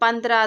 15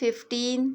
15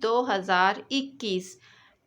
2021।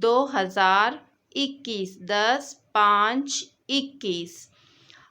2021। 10/5/21।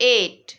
8।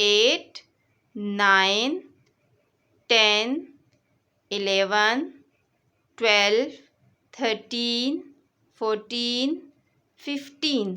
8 9 10 11 12 13 14 15।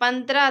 15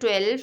12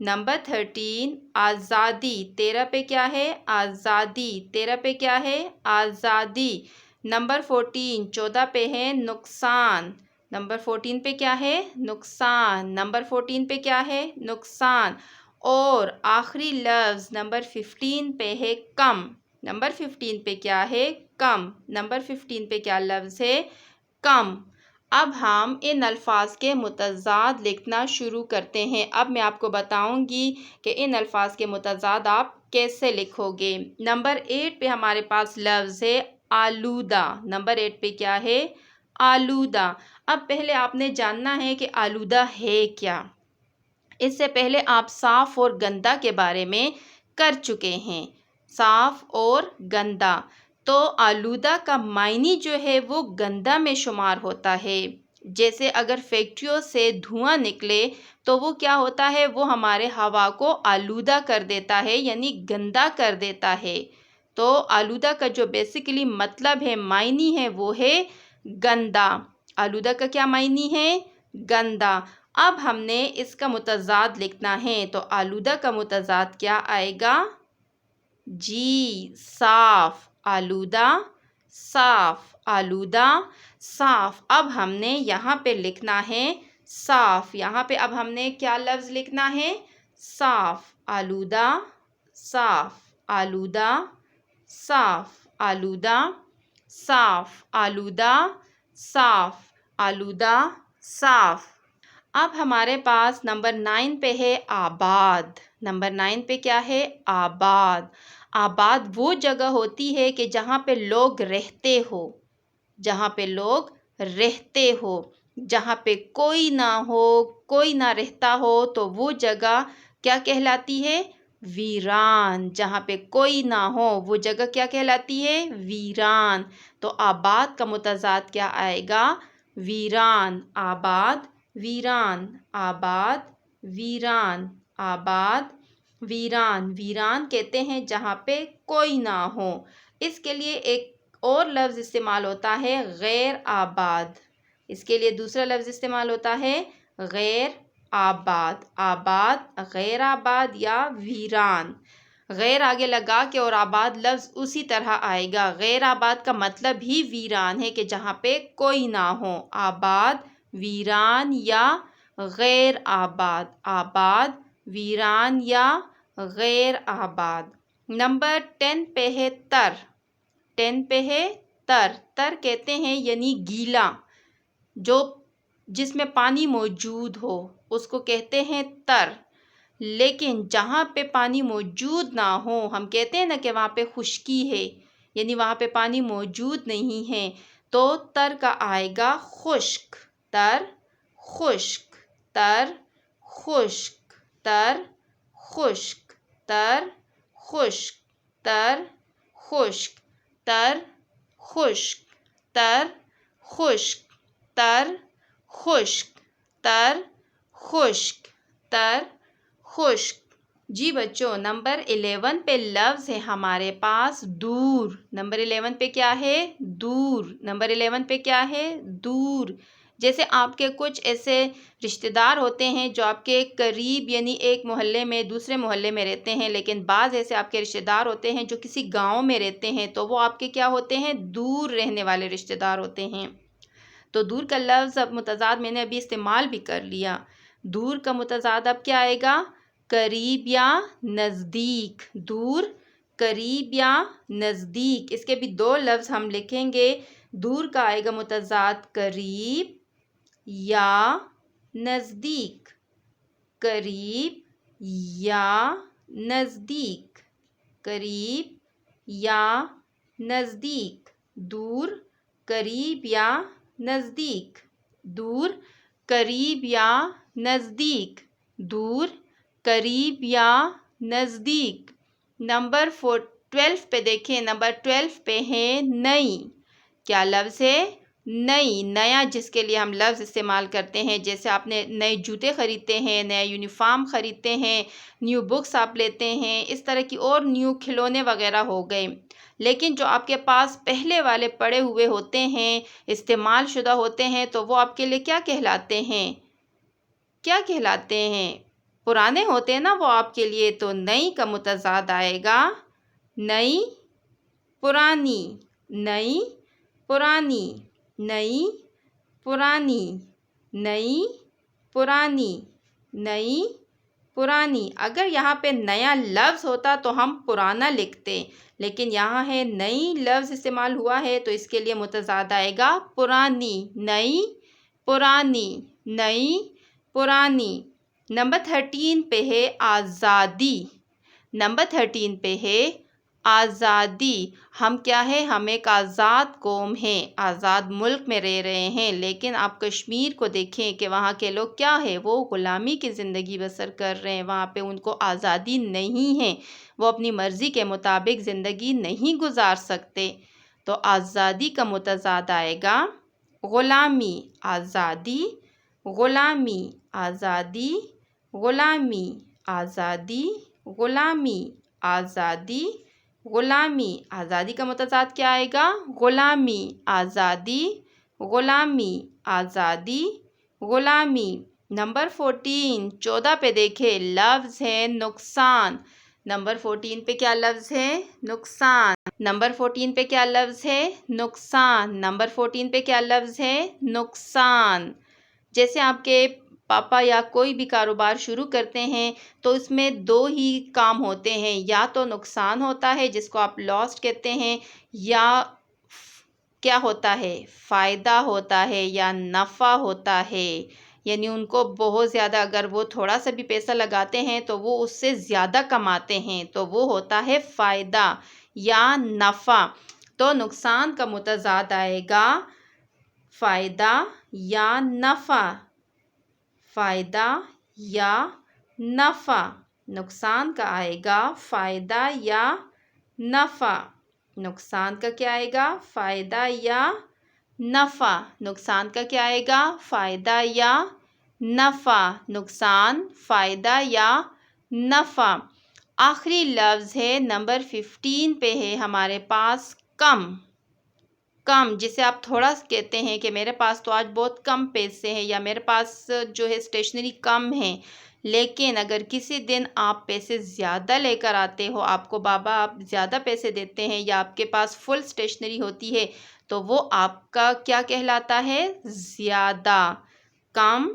number 13 آزادی، 13 پہ کیا ہے؟ آزادی، 13 پہ کیا ہے؟ آزادی۔ نمبر 14 14 پہ ہے نقصان، نمبر 14 پہ کیا ہے؟ نقصان، نمبر 14 پہ کیا ہے؟ نقصان۔ اور آخری لفظ نمبر 15 پہ ہے کم، نمبر 15 پہ کیا ہے؟ کم، نمبر 15 پہ کیا لفظ ہے؟ کم۔ اب ہم ان الفاظ کے متضاد لکھنا شروع کرتے ہیں۔ اب میں آپ کو بتاؤں گی کہ ان الفاظ کے متضاد آپ کیسے لکھو گے۔ نمبر 8 پہ ہمارے پاس لفظ ہے آلودہ، نمبر 8 پہ کیا ہے؟ آلودہ۔ اب پہلے آپ نے جاننا ہے کہ آلودہ ہے کیا۔ اس سے پہلے آپ صاف اور گندا کے بارے میں کر چکے ہیں، صاف اور گندا۔ تو آلودہ کا معنی جو ہے وہ گندا میں شمار ہوتا ہے۔ جیسے اگر فیکٹریوں سے دھواں نکلے تو وہ کیا ہوتا ہے؟ وہ ہمارے ہوا کو آلودہ کر دیتا ہے، یعنی گندا کر دیتا ہے۔ تو آلودہ کا جو بیسیکلی مطلب ہے، معنی ہے، وہ ہے گندا۔ آلودہ کا کیا معنی ہے؟ گندا۔ اب ہم نے اس کا متضاد لکھنا ہے، تو آلودہ کا متضاد کیا آئے گا؟ جی، صاف۔ آلودہ، صاف، آلودہ، صاف۔ اب ہم نے یہاں پہ لکھنا ہے صاف، یہاں پہ اب ہم نے کیا لفظ لکھنا ہے؟ صاف۔ آلودہ، صاف، آلودہ، صاف، آلودہ، صاف، آلودہ، صاف، آلودہ، صاف۔ اب ہمارے پاس نمبر 9 پہ ہے آباد، نمبر 9 پہ کیا ہے؟ آباد۔ آباد وہ جگہ ہوتی ہے کہ جہاں پہ لوگ رہتے ہو، جہاں پہ لوگ رہتے ہو، جہاں پہ کوئی نہ ہو، کوئی نہ رہتا ہو، تو وہ جگہ کیا کہلاتی ہے؟ ویران۔ جہاں پہ کوئی نہ ہو وہ جگہ کیا کہلاتی ہے؟ ویران۔ تو آباد کا متضاد کیا آئے گا؟ ویران۔ آباد، ویران، آباد، ویران، آباد، ویران۔ ویران کہتے ہیں جہاں پہ کوئی نہ ہو۔ اس کے لیے ایک اور لفظ استعمال ہوتا ہے غیر آباد، اس کے لیے دوسرا لفظ استعمال ہوتا ہے غیر آباد۔ آباد، غیر آباد یا ویران۔ غیر آگے لگا کے اور آباد لفظ اسی طرح آئے گا۔ غیر آباد کا مطلب ہی ویران ہے کہ جہاں پہ کوئی نہ ہو۔ آباد، ویران یا غیر آباد۔ آباد، ویران یا غیر آباد۔ نمبر 10 پہ ہے تر، 10 پہ ہے تر۔ تر کہتے ہیں یعنی گیلا، جس میں پانی موجود ہو، اس کو کہتے ہیں تر۔ لیکن جہاں پہ پانی موجود نہ ہو، ہم کہتے ہیں نا کہ وہاں پہ خشکی ہے، یعنی وہاں پہ پانی موجود نہیں ہے، تو تر کا آئے گا خشک۔ تر، خشک، تر، خشک، تر، خشک، تر، خشک، تر، خشک، تر، خشک، تر، خشک، تر، خشک، تر، خشک، تر، خشک۔ جی بچوں، نمبر 11 پہ لفظ ہے ہمارے پاس دور۔ نمبر 11 پہ کیا ہے؟ دور۔ نمبر 11 پہ کیا ہے؟ دور۔ جیسے آپ کے کچھ ایسے رشتہ دار ہوتے ہیں جو آپ کے قریب، یعنی ایک محلے میں دوسرے محلے میں رہتے ہیں، لیکن بعض ایسے آپ کے رشتہ دار ہوتے ہیں جو کسی گاؤں میں رہتے ہیں، تو وہ آپ کے کیا ہوتے ہیں؟ دور رہنے والے رشتہ دار ہوتے ہیں۔ تو دور کا لفظ اب متضاد میں نے ابھی استعمال بھی کر لیا۔ دور کا متضاد اب کیا آئے گا؟ قریب یا نزدیک۔ دور، قریب یا نزدیک۔ اس کے بھی دو لفظ ہم لکھیں گے۔ دور کا آئے گا متضاد قریب یا نزدیک۔ قریب یا نزدیک۔ قریب یا نزدیک۔ دور، قریب یا نزدیک۔ دور، قریب یا نزدیک۔ دور، قریب یا نزدیک۔ نمبر 12 پہ دیکھیں، نمبر 12 پہ ہے نئی۔ کیا لفظ ہے؟ نئی۔ نیا جس کے لیے ہم لفظ استعمال کرتے ہیں، جیسے آپ نے نئے جوتے خریدتے ہیں، نیا یونیفارم خریدتے ہیں، نیو بکس آپ لیتے ہیں، اس طرح کی اور نیو کھلونے وغیرہ ہو گئے۔ لیکن جو آپ کے پاس پہلے والے پڑے ہوئے ہوتے ہیں، استعمال شدہ ہوتے ہیں، تو وہ آپ کے لیے کیا کہلاتے ہیں؟ کیا کہلاتے ہیں؟ پرانے ہوتے ہیں نا وہ آپ کے لیے، تو نئی کا متضاد آئے گا نئی پرانی، نئی پرانی، نئی پرانی، نئی پرانی، نئی پرانی۔ اگر یہاں پہ نیا لفظ ہوتا تو ہم پرانا لکھتے، لیکن یہاں ہے نئی لفظ استعمال ہوا ہے تو اس کے لیے متضاد آئے گا پرانی، نئی پرانی، نئی پرانی۔ نمبر 13 پہ ہے آزادی۔ نمبر 13 پہ ہے آزادی۔ ہم کیا ہے؟ ہم ایک آزاد قوم ہیں، آزاد ملک میں رہ رہے ہیں، لیکن آپ کشمیر کو دیکھیں کہ وہاں کے لوگ کیا ہے؟ وہ غلامی کی زندگی بسر کر رہے ہیں، وہاں پہ ان کو آزادی نہیں ہے، وہ اپنی مرضی کے مطابق زندگی نہیں گزار سکتے۔ تو آزادی کا متضاد آئے گا غلامی، آزادی، غلامی، آزادی، غلامی، آزادی، غلامی، آزادی، غلامی۔ آزادی کا متضاد کیا آئے گا؟ غلامی، آزادی، غلامی، آزادی، غلامی۔ نمبر 14 پہ دیکھیں، لفظ ہے نقصان۔ نمبر 14 پہ کیا لفظ ہے؟ نقصان۔ نمبر 14 پہ کیا لفظ ہے؟ نقصان۔ نمبر 14 پہ کیا لفظ ہے؟ نقصان۔ جیسے آپ کے پاپا یا کوئی بھی کاروبار شروع کرتے ہیں تو اس میں 2 ہی کام ہوتے ہیں، یا تو نقصان ہوتا ہے جس کو آپ لاسٹ کہتے ہیں، یا کیا ہوتا ہے؟ فائدہ ہوتا ہے یا نفع ہوتا ہے۔ یعنی ان کو بہت زیادہ، اگر وہ تھوڑا سا بھی پیسہ لگاتے ہیں تو وہ اس سے زیادہ کماتے ہیں، تو وہ ہوتا ہے فائدہ یا نفع۔ تو نقصان کا متضاد آئے گا فائدہ یا نفع، فائدہ یا نفع۔ نقصان کا آئے گا فائدہ یا نفع۔ نقصان کا کیا آئے گا؟ فائدہ یا نفع۔ نقصان کا کیا آئے گا؟ فائدہ یا نفع۔ نقصان، فائدہ یا نفع۔ آخری لفظ ہے نمبر 15 پہ ہے ہمارے پاس کم۔ کم، جسے آپ تھوڑا کہتے ہیں کہ میرے پاس تو آج بہت کم پیسے ہیں، یا میرے پاس جو ہے اسٹیشنری کم ہے۔ لیکن اگر کسی دن آپ پیسے زیادہ لے کر آتے ہو، آپ کو بابا آپ زیادہ پیسے دیتے ہیں، یا آپ کے پاس فل اسٹیشنری ہوتی ہے، تو وہ آپ کا کیا کہلاتا ہے؟ زیادہ۔ کم،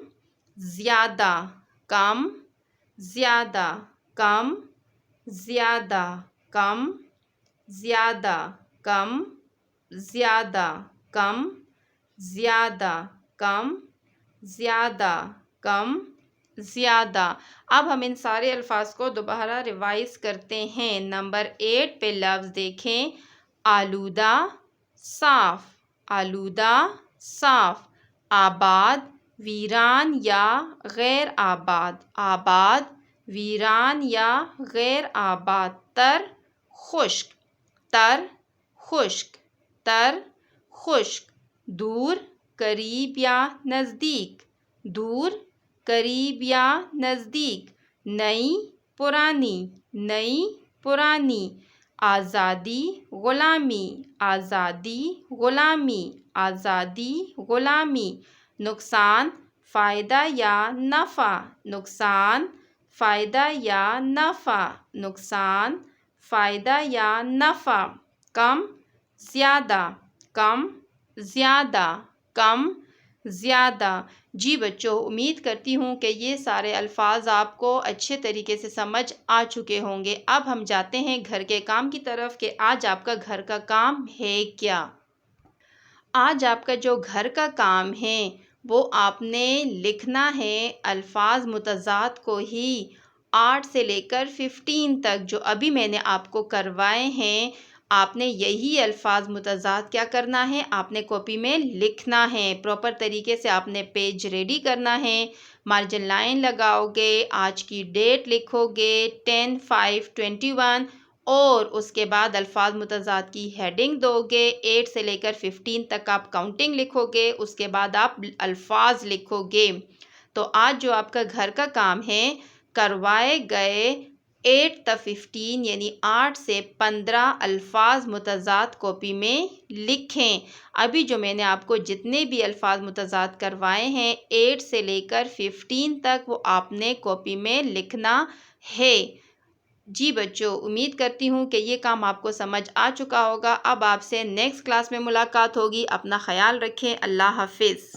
زیادہ، کم، زیادہ، کم، زیادہ، کم، زیادہ، کم، زیادہ، کم، زیادہ، کم، زیادہ، کم، زیادہ۔ اب ہم ان سارے الفاظ کو دوبارہ ریوائز کرتے ہیں۔ نمبر 8 پہ لفظ دیکھیں، آلودہ، صاف، آلودہ، صاف۔ آباد، ویران یا غیر آباد، آباد، ویران یا غیر آباد۔ تر، خشک، تر، خشک، تر، خشک۔ دور، قریب یا نزدیک، دور، قریب یا نزدیک۔ نئی، پرانی، نئی، پرانی۔ آزادی، غلامی، آزادی، غلامی، آزادی، غلامی۔ نقصان، فائدہ یا نفع، نقصان، فائدہ یا نفع، نقصان، فائدہ یا نفع۔ کم، زیادہ، کم، زیادہ، کم، زیادہ۔ جی بچوں، امید کرتی ہوں کہ یہ سارے الفاظ آپ کو اچھے طریقے سے سمجھ آ چکے ہوں گے۔ اب ہم جاتے ہیں گھر کے کام کی طرف کہ آج آپ کا گھر کا کام ہے کیا۔ آج آپ کا جو گھر کا کام ہے وہ آپ نے لکھنا ہے الفاظ متضاد کو ہی 8 سے لے کر 15 تک جو ابھی میں نے آپ کو کروائے ہیں۔ آپ نے یہی الفاظ متضاد کیا کرنا ہے؟ آپ نے کاپی میں لکھنا ہے، پراپر طریقے سے آپ نے پیج ریڈی کرنا ہے۔ مارجن لائن لگاؤ گے، آج کی ڈیٹ لکھو گے 10/5/21، اور اس کے بعد الفاظ متضاد کی ہیڈنگ دو گے۔ 8 سے لے کر 15 تک آپ کاؤنٹنگ لکھو گے، اس کے بعد آپ الفاظ لکھو گے۔ تو آج جو آپ کا گھر کا کام ہے، کروائے گئے 8 تا 15 یعنی 8 سے 15 الفاظ متضاد کاپی میں لکھیں۔ ابھی جو میں نے آپ کو جتنے بھی الفاظ متضاد کروائے ہیں 8 سے لے کر 15 تک وہ آپ نے کاپی میں لکھنا ہے۔ جی بچوں، امید کرتی ہوں کہ یہ کام آپ کو سمجھ آ چکا ہوگا۔ اب آپ سے نیکسٹ کلاس میں ملاقات ہوگی۔ اپنا خیال رکھیں۔ اللہ حافظ۔